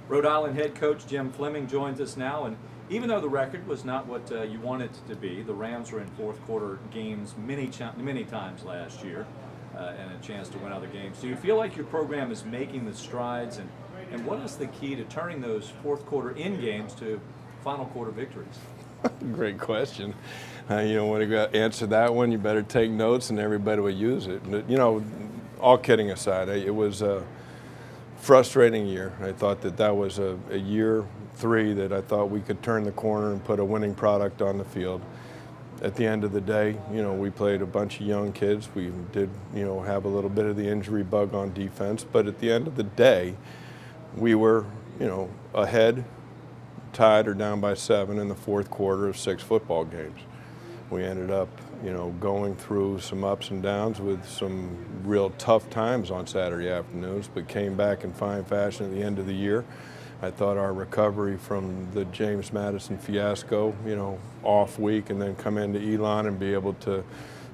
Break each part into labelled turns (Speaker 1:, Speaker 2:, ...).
Speaker 1: Rhode Island head coach Jim Fleming joins us now, and even though the record was not what you want it to be, the Rams were in fourth quarter games many times last year, and a chance to win other games. Do you feel like your program is making the strides, and what is the key to turning those fourth quarter in games to final quarter victories?
Speaker 2: Great question. When you answer that one, you better take notes and everybody will use it. All kidding aside, it was a frustrating year. I thought that was a year 3 that I thought we could turn the corner and put a winning product on the field. At the end of the day, we played a bunch of young kids. We did, have a little bit of the injury bug on defense, but at the end of the day, we were, ahead, tied or down by 7 in the fourth quarter of 6 football games. We ended up, going through some ups and downs with some real tough times on Saturday afternoons, but came back in fine fashion at the end of the year. I thought our recovery from the James Madison fiasco, off week, and then come into Elon and be able to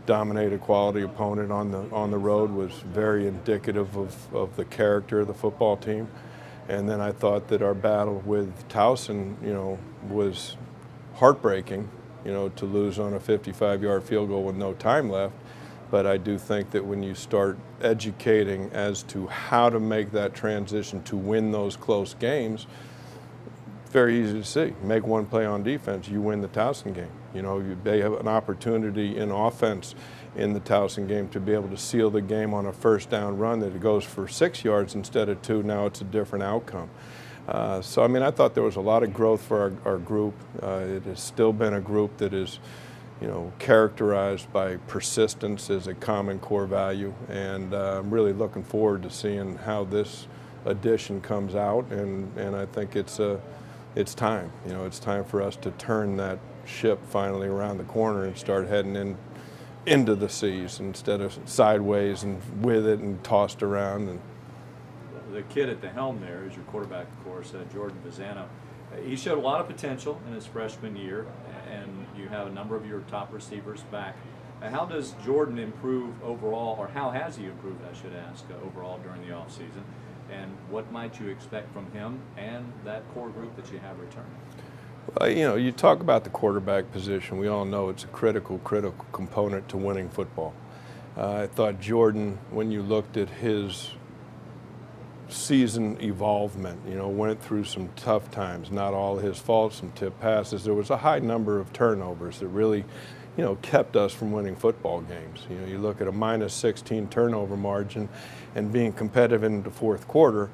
Speaker 2: dominate a quality opponent on the road was very indicative of the character of the football team. And then I thought that our battle with Towson, was heartbreaking, to lose on a 55-yard field goal with no time left. But I do think that when you start educating as to how to make that transition to win those close games, it's very easy to see. Make one play on defense, you win the Towson game. They have an opportunity in offense in the Towson game to be able to seal the game on a first down run that it goes for 6 yards instead of 2. Now it's a different outcome. I thought there was a lot of growth for our group. It has still been a group that is, characterized by persistence as a common core value. And I'm really looking forward to seeing how this addition comes out. And I think it's time. It's time for us to turn that ship finally around the corner and start heading into the seas instead of sideways and with it and tossed around. And
Speaker 1: the kid at the helm there is your quarterback, of course, Jordan Vizano. He showed a lot of potential in his freshman year, and you have a number of your top receivers back. How does Jordan improve overall, or how has he improved, I should ask, overall during the offseason? And what might you expect from him and that core group that you have returning?
Speaker 2: Well, you talk about the quarterback position. We all know it's a critical component to winning football. I thought Jordan, when you looked at his season evolvement, went through some tough times, not all his fault, some tip passes. There was a high number of turnovers that really, kept us from winning football games. You look at a minus 16 turnover margin and being competitive in the fourth quarter,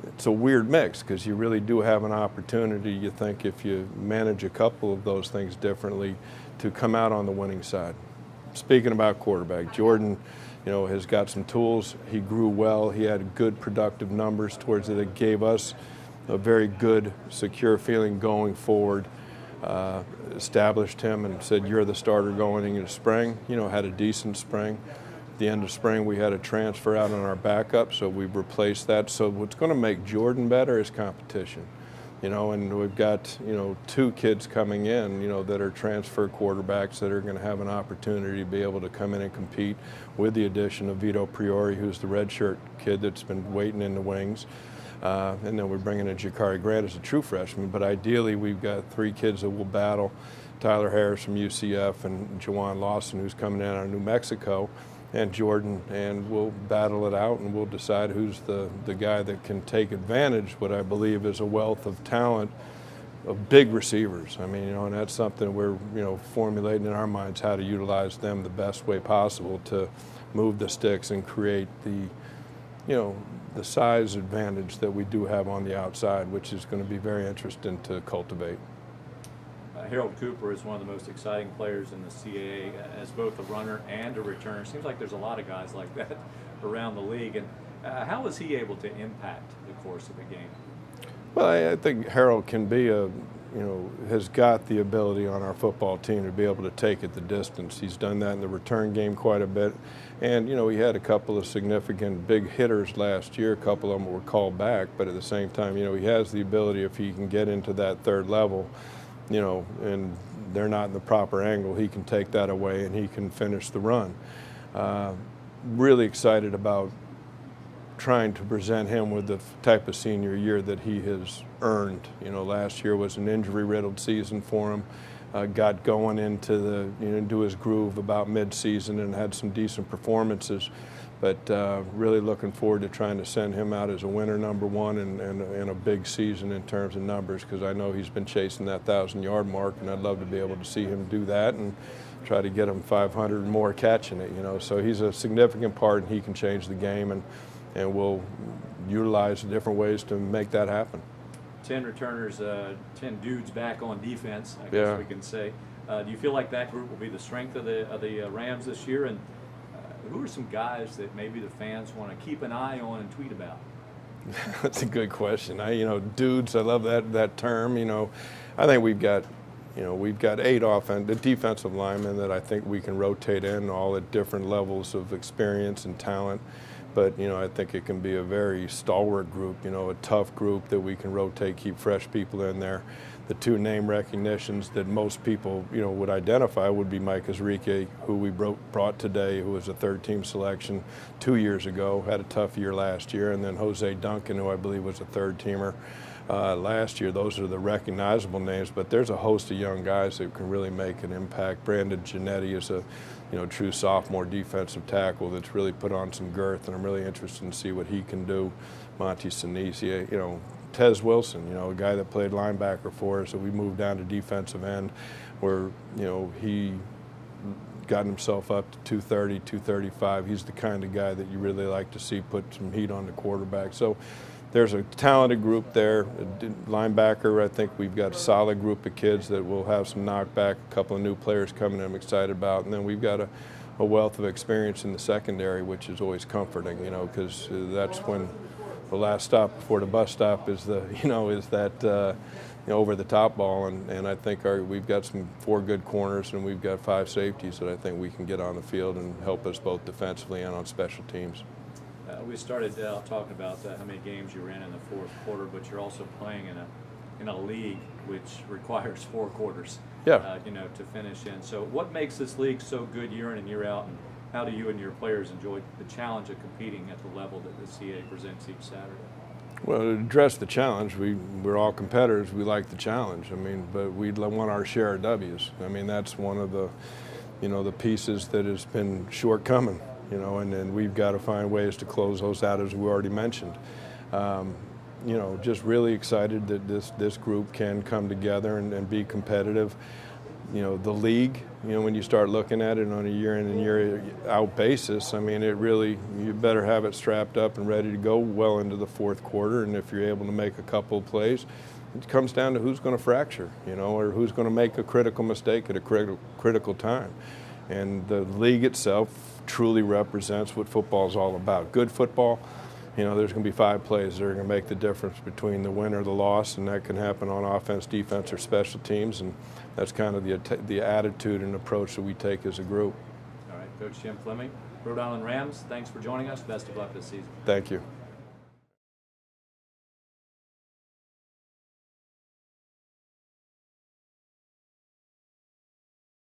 Speaker 2: it's a weird mix because you really do have an opportunity, you think, if you manage a couple of those things differently, to come out on the winning side. Speaking about quarterback, Jordan, has got some tools. He grew well. He had good productive numbers towards it. It gave us a very good, secure feeling going forward. Established him and said, you're the starter going into spring. Had a decent spring. At the end of spring, we had a transfer out on our backup, so we've replaced that. So what's going to make Jordan better is competition. And we've got, 2 kids coming in, that are transfer quarterbacks that are going to have an opportunity to be able to come in and compete with the addition of Vito Priori, who's the redshirt kid that's been waiting in the wings. And then we're bringing in Jakari Grant as a true freshman. But ideally, we've got 3 kids that will battle: Tyler Harris from UCF and Jawan Lawson, who's coming in out of New Mexico, and Jordan, and we'll battle it out and we'll decide who's the guy that can take advantage, what I believe is a wealth of talent of big receivers. And that's something we're, formulating in our minds, how to utilize them the best way possible to move the sticks and create the size advantage that we do have on the outside, which is going to be very interesting to cultivate.
Speaker 1: Harold Cooper is one of the most exciting players in the CAA as both a runner and a returner. Seems like there's a lot of guys like that around the league. And how is he able to impact the course of the game?
Speaker 2: Well, I think Harold can be has got the ability on our football team to be able to take it the distance. He's done that in the return game quite a bit. And, he had a couple of significant big hitters last year. A couple of them were called back. But at the same time, he has the ability, if he can get into that third level, and they're not in the proper angle, he can take that away and he can finish the run. Really excited about trying to present him with the type of senior year that he has earned. You know, last year was an injury-riddled season for him. Got going into into his groove about mid-season and had some decent performances. But really looking forward to trying to send him out as a winner number one and a big season in terms of numbers, because I know he's been chasing that 1,000-yard mark, and I'd love to be able to see him do that and try to get him 500 and more catching it. You know, so he's a significant part, and he can change the game, and we'll utilize different ways to make that happen.
Speaker 1: 10 returners, 10 dudes back on defense, I guess we can say. Do you feel like that group will be the strength of the Rams this year? And who are some guys that maybe the fans want to keep an eye on and tweet about?
Speaker 2: That's a good question. You know, dudes, I love that term. You know, I think we've got 8 defensive linemen that I think we can rotate in all at different levels of experience and talent. But, you know, I think it can be a very stalwart group, you know, a tough group that we can rotate, keep fresh people in there. The 2 name recognitions that most people, you know, would identify would be Mike Azrike, who we brought today, who was a 3rd-team selection 2 years ago, had a tough year last year, and then Jose Duncan, who I believe was a 3rd-teamer last year. Those are the recognizable names, but there's a host of young guys that can really make an impact. Brandon Giannetti is a true sophomore defensive tackle that's really put on some girth, and I'm really interested in see what he can do. Monty Sinise, you know, Tez Wilson, you know, a guy that played linebacker for us, so we moved down to defensive end, where, you know, he got himself up to 230, 235. He's the kind of guy that you really like to see put some heat on the quarterback. So there's a talented group there. Linebacker, I think we've got a solid group of kids that will have some knockback, a couple of new players coming I'm excited about. And then we've got a wealth of experience in the secondary, which is always comforting, you know, because that's when the last stop before the bus stop is that over-the-top ball. And I think we've got 4 good corners, and we've got 5 safeties that I think we can get on the field and help us both defensively and on special teams.
Speaker 1: We started talking about how many games you were in the 4th quarter, but you're also playing in a league which requires 4 quarters, to finish in. So what makes this league so good year in and year out, and how do you and your players enjoy the challenge of competing at the level that the CAA presents each Saturday?
Speaker 2: Well, to address the challenge, we're all competitors. We like the challenge. I mean, but we want our share of W's. I mean, that's one of the pieces that has been shortcoming. You know, and we've got to find ways to close those out, as we already mentioned. You know, just really excited that this group can come together and be competitive. You know, the league, you know, when you start looking at it on a year in and year out basis, I mean, you better have it strapped up and ready to go well into the 4th quarter. And if you're able to make a couple of plays, it comes down to who's going to fracture, you know, or who's going to make a critical mistake at a critical time. And the league itself truly represents what football is all about. Good football, you know, there's going to be 5 plays that are going to make the difference between the win or the loss, and that can happen on offense, defense, or special teams, and that's kind of the attitude and approach that we take as a group.
Speaker 1: All right, Coach Jim Fleming, Rhode Island Rams, thanks for joining us. Best of luck this season.
Speaker 2: Thank you.